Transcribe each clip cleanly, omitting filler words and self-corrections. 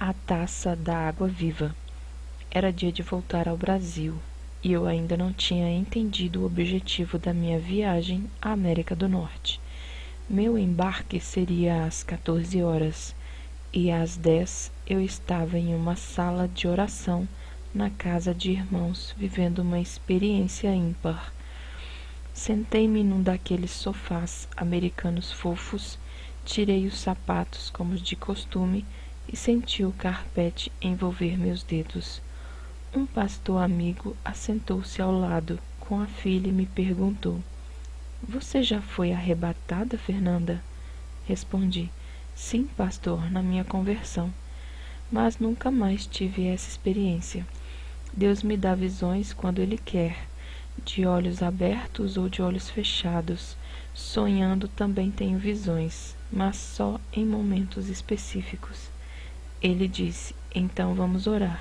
A taça da água viva. Era dia de voltar ao Brasil, e eu ainda não tinha entendido o objetivo da minha viagem à América do Norte. Meu embarque seria às 14 horas, e às 10 eu estava em uma sala de oração na casa de irmãos, vivendo uma experiência ímpar. Sentei-me num daqueles sofás americanos fofos, tirei os sapatos como de costume e senti o carpete envolver meus dedos. Um pastor amigo assentou-se ao lado com a filha e me perguntou: "Você já foi arrebatada, Fernanda?" Respondi: "Sim, pastor, na minha conversão." Mas nunca mais tive essa experiência. Deus me dá visões quando Ele quer, de olhos abertos ou de olhos fechados. Sonhando também tenho visões, mas só em momentos específicos. Ele disse: "Então vamos orar."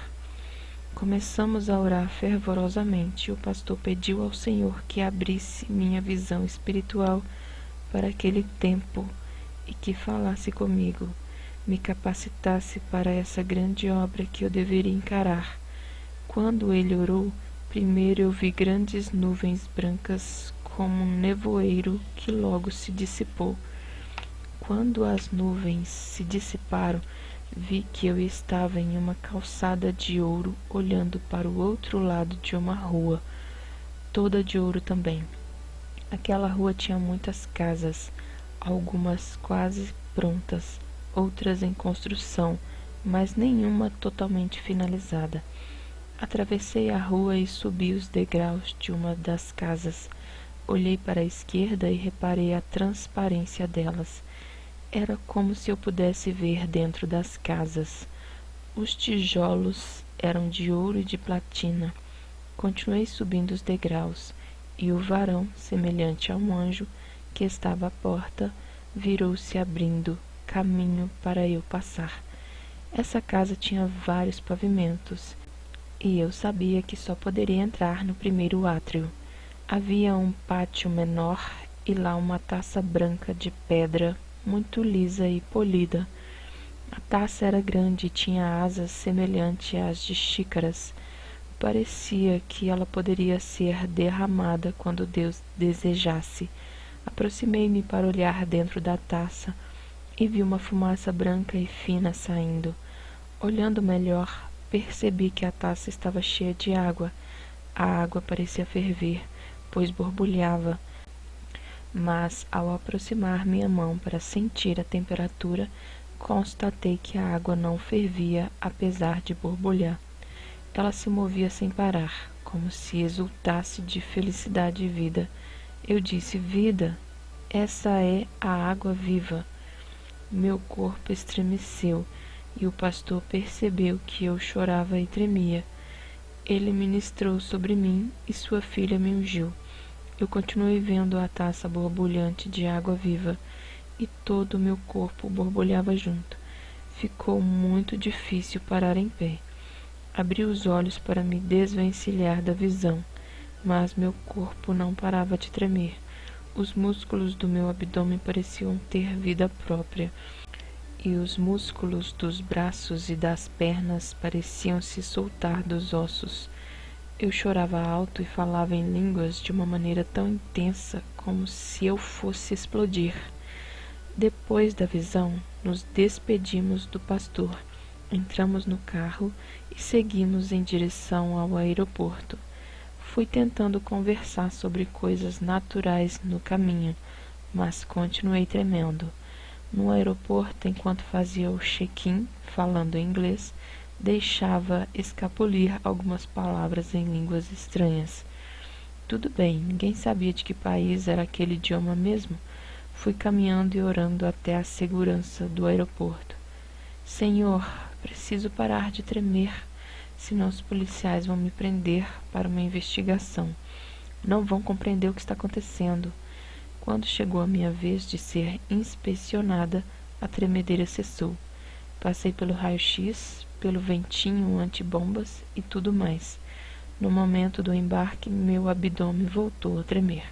Começamos a orar fervorosamente. O pastor pediu ao Senhor que abrisse minha visão espiritual para aquele tempo e que falasse comigo, me capacitasse para essa grande obra que eu deveria encarar. Quando ele orou, primeiro eu vi grandes nuvens brancas como um nevoeiro que logo se dissipou. Quando as nuvens se dissiparam, vi que eu estava em uma calçada de ouro, olhando para o outro lado de uma rua, toda de ouro também. Aquela rua tinha muitas casas, algumas quase prontas, outras em construção, mas nenhuma totalmente finalizada. Atravessei a rua e subi os degraus de uma das casas. Olhei para a esquerda e reparei a transparência delas. Era como se eu pudesse ver dentro das casas. Os tijolos eram de ouro e de platina. Continuei subindo os degraus, e o varão, semelhante a um anjo, que estava à porta, virou-se abrindo caminho para eu passar. Essa casa tinha vários pavimentos, e eu sabia que só poderia entrar no primeiro átrio. Havia um pátio menor e lá uma taça branca de pedra, muito lisa e polida. A taça era grande e tinha asas semelhantes às de xícaras. Parecia que ela poderia ser derramada quando Deus desejasse. Aproximei-me para olhar dentro da taça e vi uma fumaça branca e fina saindo. Olhando melhor, percebi que a taça estava cheia de água. A água parecia ferver, pois borbulhava. Mas, ao aproximar minha mão para sentir a temperatura, constatei que a água não fervia, apesar de borbulhar. Ela se movia sem parar, como se exultasse de felicidade e vida. Eu disse: "Vida, essa é a água viva." Meu corpo estremeceu e o pastor percebeu que eu chorava e tremia. Ele ministrou sobre mim e sua filha me ungiu. Eu continuei vendo a taça borbulhante de água viva e todo o meu corpo borbulhava junto. Ficou muito difícil parar em pé. Abri os olhos para me desvencilhar da visão, mas meu corpo não parava de tremer. Os músculos do meu abdômen pareciam ter vida própria, e os músculos dos braços e das pernas pareciam se soltar dos ossos. Eu chorava alto e falava em línguas de uma maneira tão intensa como se eu fosse explodir. Depois da visão, nos despedimos do pastor, entramos no carro e seguimos em direção ao aeroporto. Fui tentando conversar sobre coisas naturais no caminho, mas continuei tremendo. No aeroporto, enquanto fazia o check-in, falando em inglês, deixava escapulir algumas palavras em línguas estranhas. Tudo bem, ninguém sabia de que país era aquele idioma mesmo. Fui caminhando e orando até a segurança do aeroporto. "Senhor, preciso parar de tremer, senão os policiais vão me prender para uma investigação. Não vão compreender o que está acontecendo." Quando chegou a minha vez de ser inspecionada, a tremedeira cessou. Passei pelo raio-x, pelo ventinho antibombas e tudo mais. No momento do embarque, meu abdômen voltou a tremer.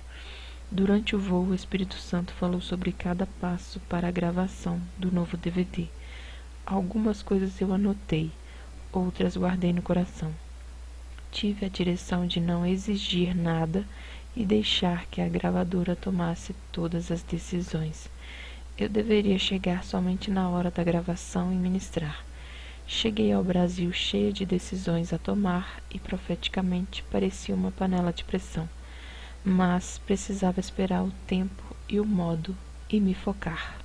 Durante o voo, o Espírito Santo falou sobre cada passo para a gravação do novo DVD. Algumas coisas eu anotei, outras guardei no coração. Tive a direção de não exigir nada e deixar que a gravadora tomasse todas as decisões. Eu deveria chegar somente na hora da gravação e ministrar. Cheguei ao Brasil cheia de decisões a tomar e profeticamente parecia uma panela de pressão, mas precisava esperar o tempo e o modo e me focar.